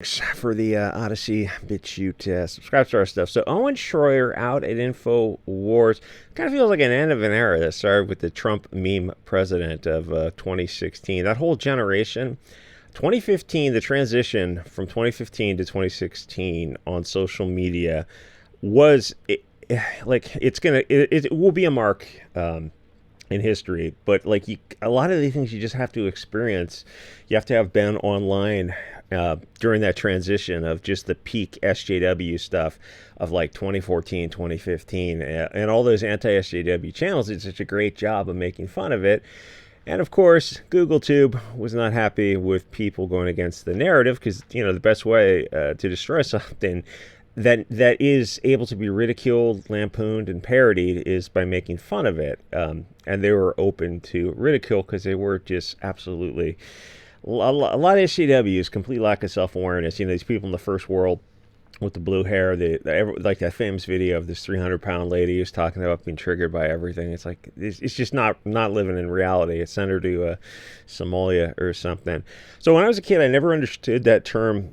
For the Odyssey BitChute subscribe to our stuff. So Owen Shroyer out at Infowars. Kind of feels like an end of an era that started with the Trump meme president of 2016. That whole generation, 2015, the transition from 2015 to 2016 on social media was it will be a mark in history, but like a lot of the things you just have to experience. You have to have been online during that transition of just the peak SJW stuff of like 2014, 2015, and all those anti-SJW channels did such a great job of making fun of it. And of course, GoogleTube was not happy with people going against the narrative because, you know, the best way to destroy something that is able to be ridiculed, lampooned, and parodied is by making fun of it. And they were open to ridicule because they were just absolutely a lot of SJWs, complete lack of self-awareness. You know, these people in the first world with the blue hair, like that famous video of this 300-pound lady who's talking about being triggered by everything. It's like it's just not living in reality. It's sent her to Somalia or something. So when I was a kid, I never understood that term,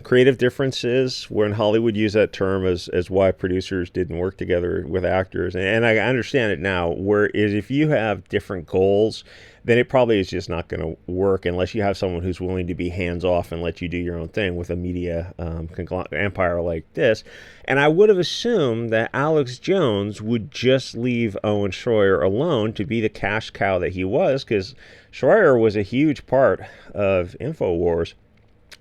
creative differences, when Hollywood used that term as why producers didn't work together with actors. And I understand it now, whereas if you have different goals, then it probably is just not going to work unless you have someone who's willing to be hands-off and let you do your own thing with a media empire like this. And I would have assumed that Alex Jones would just leave Owen Shroyer alone to be the cash cow that he was, because Shroyer was a huge part of Infowars.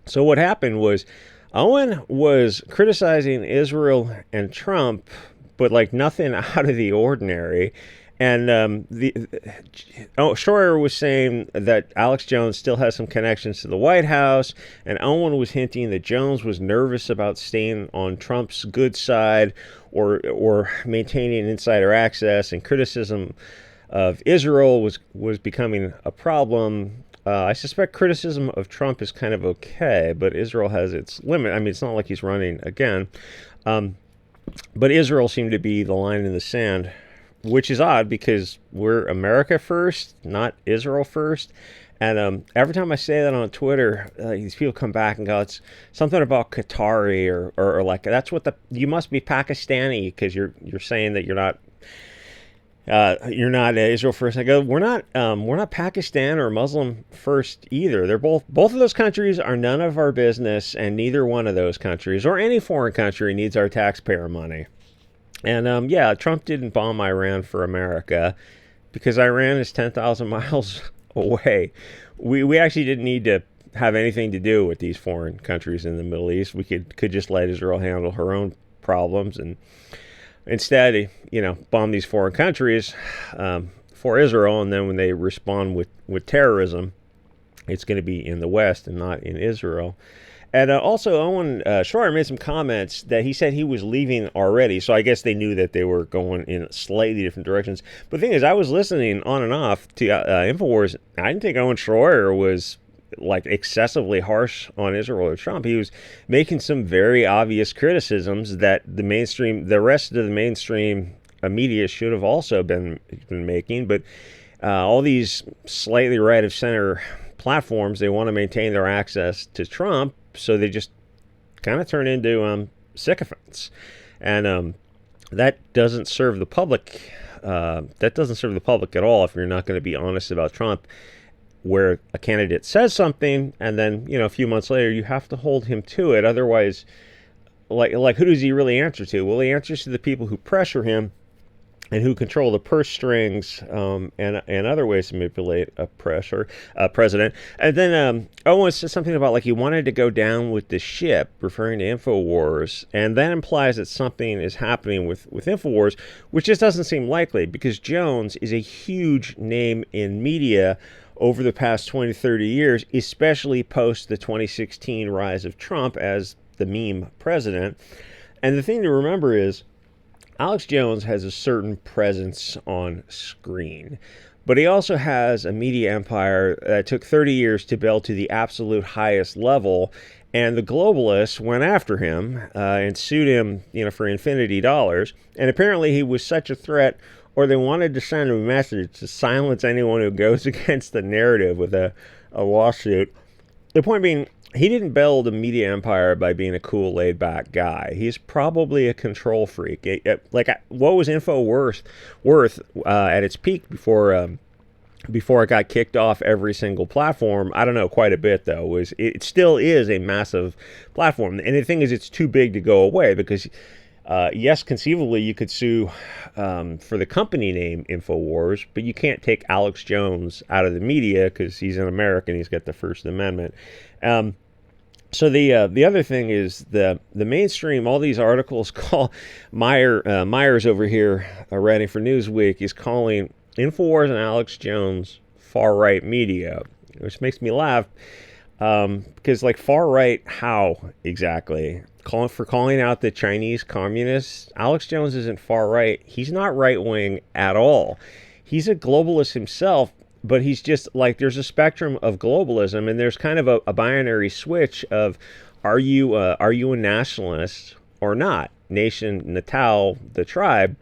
So what happened was Owen was criticizing Israel and Trump, but like nothing out of the ordinary. And Shroyer was saying that Alex Jones still has some connections to the White House, and Owen was hinting that Jones was nervous about staying on Trump's good side or maintaining insider access, and criticism of Israel was becoming a problem. I suspect criticism of Trump is kind of okay, but Israel has its limit. I mean, it's not like he's running again. But Israel seemed to be the line in the sand, which is odd because we're America first, not Israel first. And every time I say that on Twitter, these people come back and go, it's something about Qatari or like that's what you must be Pakistani because you're saying that you're not Israel first. I go, we're not Pakistan or Muslim first either. They're both of those countries are none of our business, and neither one of those countries or any foreign country needs our taxpayer money. And yeah, Trump didn't bomb Iran for America because Iran is 10,000 miles away. We actually didn't need to have anything to do with these foreign countries in the Middle East. We could just let Israel handle her own problems, and instead, you know, bomb these foreign countries for Israel. And then when they respond with terrorism, it's going to be in the West and not in Israel. And also, Owen Shroyer made some comments that he said he was leaving already. So I guess they knew that they were going in slightly different directions. But the thing is, I was listening on and off to Infowars. I didn't think Owen Shroyer was like excessively harsh on Israel or Trump. He was making some very obvious criticisms that the rest of the mainstream media should have also been making. But all these slightly right of center platforms, they want to maintain their access to Trump. So they just kind of turn into sycophants, and that doesn't serve the public. That doesn't serve the public at all if you're not going to be honest about Trump, where a candidate says something and then, you know, a few months later you have to hold him to it. Otherwise, like who does he really answer to? Well, he answers to the people who pressure him and who control the purse strings and other ways to manipulate a president. And then Owen said something about like he wanted to go down with the ship, referring to Infowars, and that implies that something is happening with Infowars, which just doesn't seem likely because Jones is a huge name in media over the past 20, 30 years, especially post the 2016 rise of Trump as the meme president. And the thing to remember is Alex Jones has a certain presence on screen, but he also has a media empire that took 30 years to build to the absolute highest level, and the globalists went after him and sued him, you know, for infinity dollars. And apparently he was such a threat, or they wanted to send a message to silence anyone who goes against the narrative with a lawsuit. The point being, he didn't build a media empire by being a cool, laid-back guy. He's probably a control freak. Like, what was Infowars worth at its peak before it got kicked off every single platform? I don't know, quite a bit though. It still is a massive platform, and the thing is, it's too big to go away because. Yes, conceivably you could sue for the company name Infowars, but you can't take Alex Jones out of the media because he's an American. He's got the First Amendment. So the other thing is the mainstream. All these articles call Myers over here, writing for Newsweek, is calling Infowars and Alex Jones far right media, which makes me laugh because like far right, how exactly? Calling out the Chinese communists. Alex Jones isn't far right. He's not right wing at all. He's a globalist himself, but he's just like, there's a spectrum of globalism, and there's kind of a binary switch of are you a nationalist or not? Nation Natal, the tribe.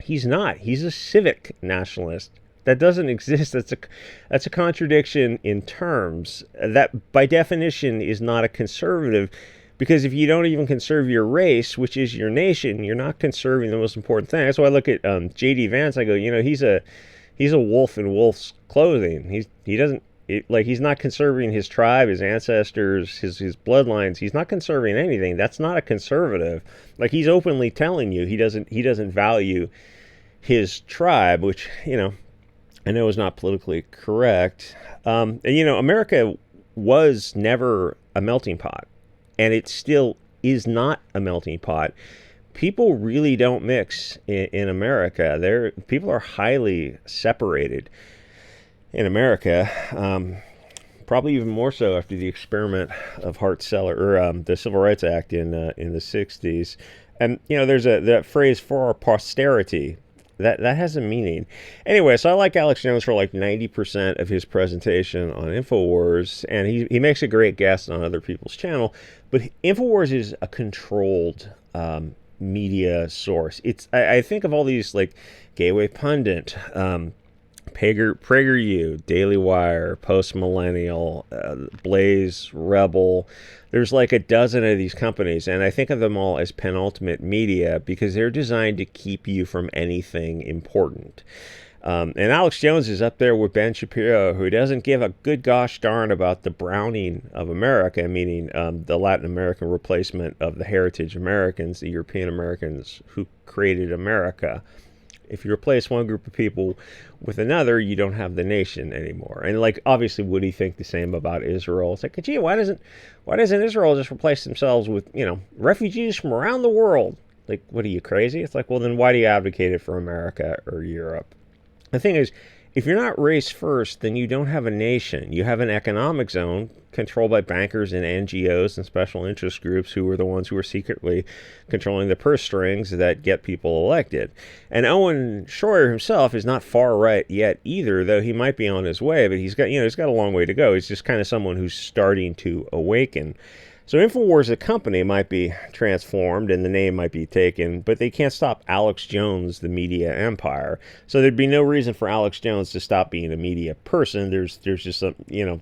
He's not. He's a civic nationalist. That doesn't exist. That's a contradiction in terms. That by definition is not a conservative. Because if you don't even conserve your race, which is your nation, you're not conserving the most important thing. That's why I look at J.D. Vance. I go, he's a wolf in wolf's clothing. He's not conserving his tribe, his ancestors, his bloodlines. He's not conserving anything. That's not a conservative. Like, he's openly telling you he doesn't value his tribe, which I know is not politically correct. America was never a melting pot. And it still is not a melting pot. People really don't mix in America. People are highly separated in America. Probably even more so after the experiment of Hart-Celler or the Civil Rights Act in the 60s. And there's that phrase "for our posterity." That has a meaning. Anyway, so I like Alex Jones for like 90% of his presentation on Infowars, and he makes a great guest on other people's channel. But Infowars is a controlled media source. I think of all these like Gateway Pundit, PragerU, Daily Wire, Post Millennial, Blaze, Rebel. There's like a dozen of these companies, and I think of them all as penultimate media because they're designed to keep you from anything important. And Alex Jones is up there with Ben Shapiro, who doesn't give a good gosh darn about the browning of America, meaning the Latin American replacement of the heritage Americans, the European Americans who created America. If you replace one group of people with another, you don't have the nation anymore. And like, obviously, would he think the same about Israel? It's like, gee, why doesn't Israel just replace themselves with, refugees from around the world? Like, what are you, crazy? It's like, well, then why do you advocate it for America or Europe? The thing is, if you're not race first, then you don't have a nation. You have an economic zone controlled by bankers and NGOs and special interest groups who are the ones who are secretly controlling the purse strings that get people elected. And Owen Shroyer himself is not far right yet either, though he might be on his way, but he's got a long way to go. He's just kind of someone who's starting to awaken. So Infowars, the company, might be transformed and the name might be taken, but they can't stop Alex Jones, the media empire. So there'd be no reason for Alex Jones to stop being a media person. There's just a,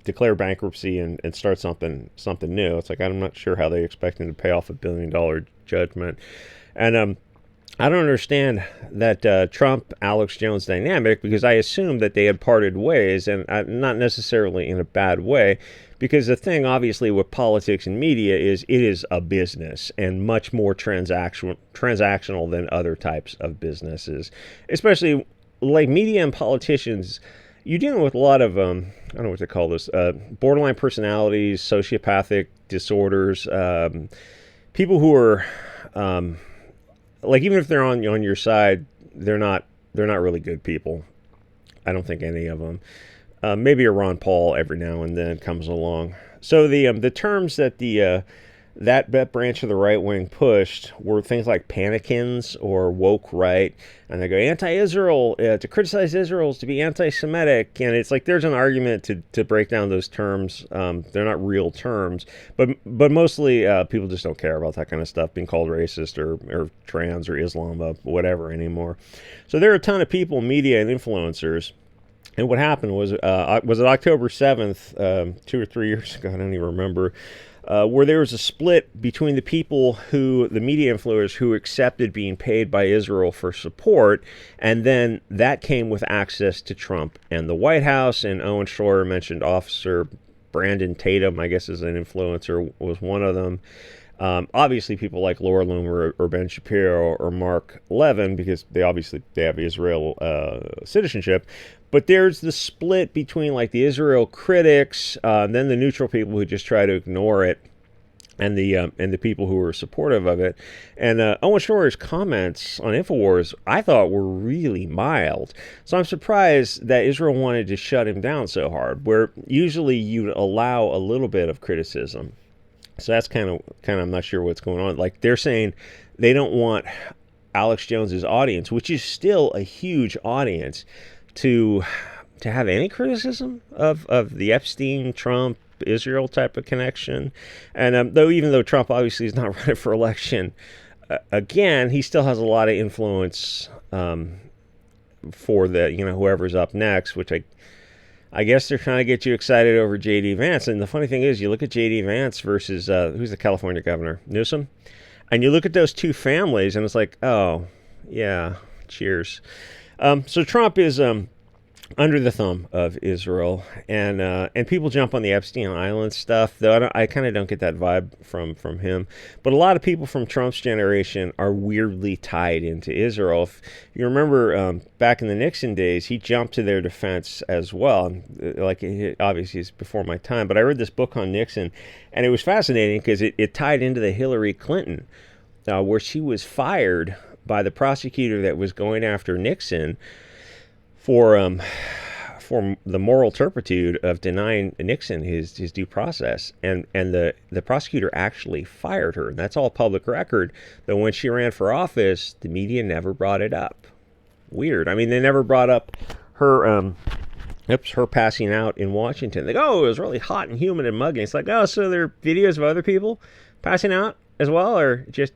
declare bankruptcy and start something new. It's like, I'm not sure how they expect him to pay off $1 billion judgment. And I don't understand that Trump-Alex Jones dynamic, because I assumed that they had parted ways, and not necessarily in a bad way, because the thing, obviously, with politics and media is it is a business and much more transactional than other types of businesses, especially like media and politicians. You're dealing with a lot of, I don't know what to call this, borderline personalities, sociopathic disorders, people who are... like, even if they're on your side, they're not really good people. I don't think any of them. Maybe a Ron Paul every now and then comes along. So the terms that that branch of the right wing pushed were things like panicins or woke right, and they go anti-Israel. To criticize Israel is to be anti-Semitic, and it's like there's an argument to break down those terms. They're not real terms, but mostly people just don't care about that kind of stuff, being called racist or trans or Islam or whatever anymore. So there are a ton of people, media and influencers. And what happened was it October 7th, 2 or 3 years ago, I don't even remember, where there was a split between the people the media influencers who accepted being paid by Israel for support, and then that came with access to Trump and the White House. And Owen Shroyer mentioned Officer Brandon Tatum, I guess is an influencer, was one of them. Obviously, people like Laura Loomer or Ben Shapiro or Mark Levin, because they have Israel citizenship. But there's the split between like the Israel critics, then the neutral people who just try to ignore it, and the people who are supportive of it. And Owen Shroyer's comments on Infowars, I thought, were really mild. So I'm surprised that Israel wanted to shut him down so hard, where usually you'd allow a little bit of criticism. So that's kind of I'm not sure what's going on. Like, they're saying they don't want Alex Jones's audience, which is still a huge audience, to have any criticism of the Epstein, Trump, Israel type of connection. And even though Trump obviously is not running for election again, he still has a lot of influence for whoever's up next, which I guess they're trying to get you excited over J.D. Vance. And the funny thing is, you look at J.D. Vance versus, who's the California governor? Newsom? And you look at those two families, and it's like, oh, yeah, cheers. So Trump is under the thumb of Israel, and people jump on the Epstein Island stuff, though I kind of don't get that vibe from him. But a lot of people from Trump's generation are weirdly tied into Israel. If you remember, back in the Nixon days, he jumped to their defense as well. Like, obviously, it's before my time, but I read this book on Nixon, and it was fascinating because it tied into the Hillary Clinton, where she was fired by the prosecutor that was going after Nixon for the moral turpitude of denying Nixon his due process, and the prosecutor actually fired her. And that's all public record. Though when she ran for office, the media never brought it up. Weird. I mean, they never brought up her passing out in Washington. They go, oh, it was really hot and humid and muggy. It's like, oh, so there are videos of other people passing out as well, or just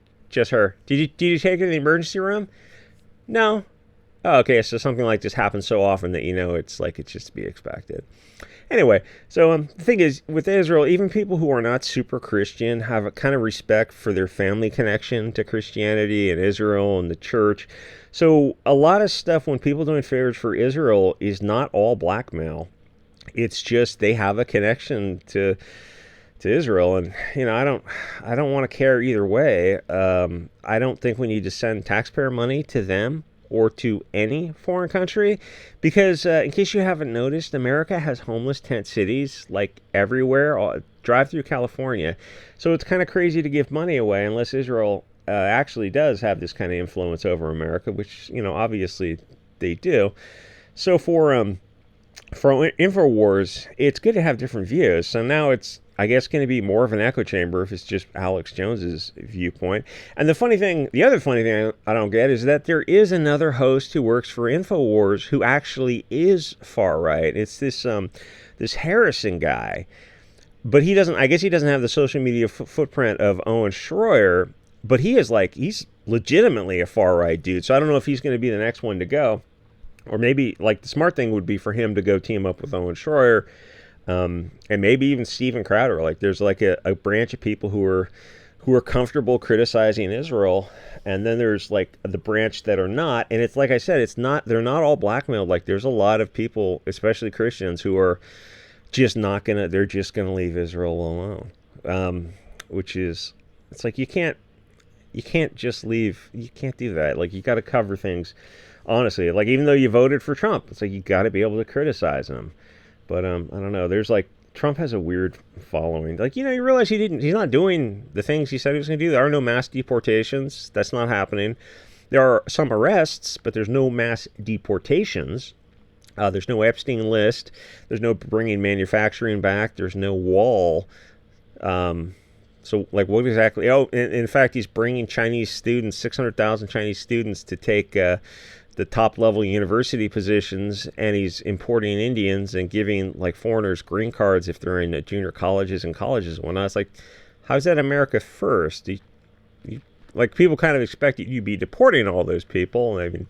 her? Did you take her to the emergency room? No. Oh, okay, so something like this happens so often that it's just to be expected. Anyway, so the thing is, with Israel, even people who are not super Christian have a kind of respect for their family connection to Christianity and Israel and the church. So a lot of stuff when people doing favors for Israel is not all blackmail. It's just they have a connection to Israel, and I don't want to care either way. I don't think we need to send taxpayer money to them or to any foreign country, because in case you haven't noticed, America has homeless tent cities like everywhere. Drive through California, so it's kind of crazy to give money away unless Israel actually does have this kind of influence over America, which obviously they do. So for Infowars, it's good to have different views. So now it's, I guess, going to be more of an echo chamber if it's just Alex Jones's viewpoint. And the other funny thing I don't get is that there is another host who works for Infowars who actually is far right. It's this Harrison guy, but I guess he doesn't have the social media footprint of Owen Shroyer, but he's legitimately a far right dude. So I don't know if he's going to be the next one to go, or maybe the smart thing would be for him to go team up with Owen Shroyer. And maybe even Steven Crowder. There's a branch of people who are comfortable criticizing Israel, and then there's the branch that are not. And it's like I said, they're not all blackmailed. There's a lot of people, especially Christians, who are just they're just gonna leave Israel alone. Which is, it's like you can't just leave. You can't do that. You got to cover things honestly. Even though you voted for Trump, it's you got to be able to criticize him. But I don't know. There's Trump has a weird following. You realize he's not doing the things he said he was going to do. There are no mass deportations. That's not happening. There are some arrests, but there's no mass deportations. There's no Epstein list. There's no bringing manufacturing back. There's no wall. So what exactly? Oh, in fact, he's bringing Chinese students, 600,000 Chinese students, to take the top level university positions, and he's importing Indians and giving foreigners green cards if they're in junior colleges and colleges and whatnot. It's how's that America first? People kind of expect you be deporting all those people. I mean,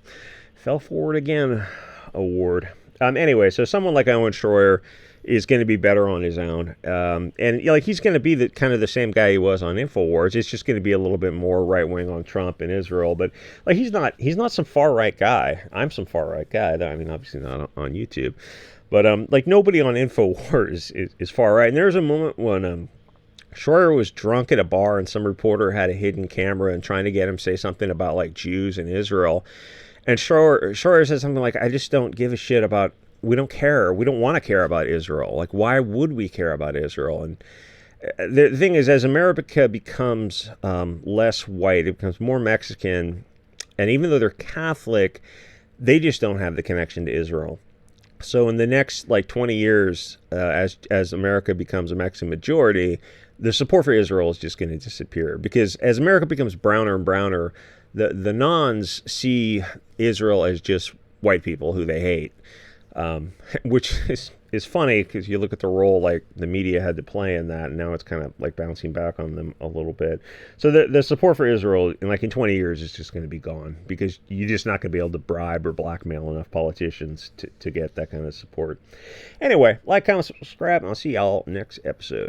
fell forward again award. Anyway, so someone like Owen Shroyer is going to be better on his own. And like he's going to be the kind of the same guy he was on Infowars. It's just going to be a little bit more right wing on Trump and Israel. But like he's not some far right guy. I'm some far right guy. I mean, obviously not on YouTube. But like nobody on Infowars is far right. And there's a moment when Shroyer was drunk at a bar and some reporter had a hidden camera and trying to get him to say something about like Jews and Israel. And Shroyer said something like, I just don't give a shit about, we don't care. We don't want to care about Israel. Like, why would we care about Israel? And the thing is, as America becomes less white, it becomes more Mexican. And even though they're Catholic, they just don't have the connection to Israel. So in the next like 20 years, as America becomes a Mexican majority, the support for Israel is just going to disappear. Because as America becomes browner and browner, the nons see Israel as just white people who they hate, which is funny because you look at the role like the media had to play in that, and now it's kind of like bouncing back on them a little bit. So the support for Israel, in 20 years, is just going to be gone because you're just not going to be able to bribe or blackmail enough politicians to get that kind of support. Anyway, like, comment, subscribe, and I'll see y'all next episode.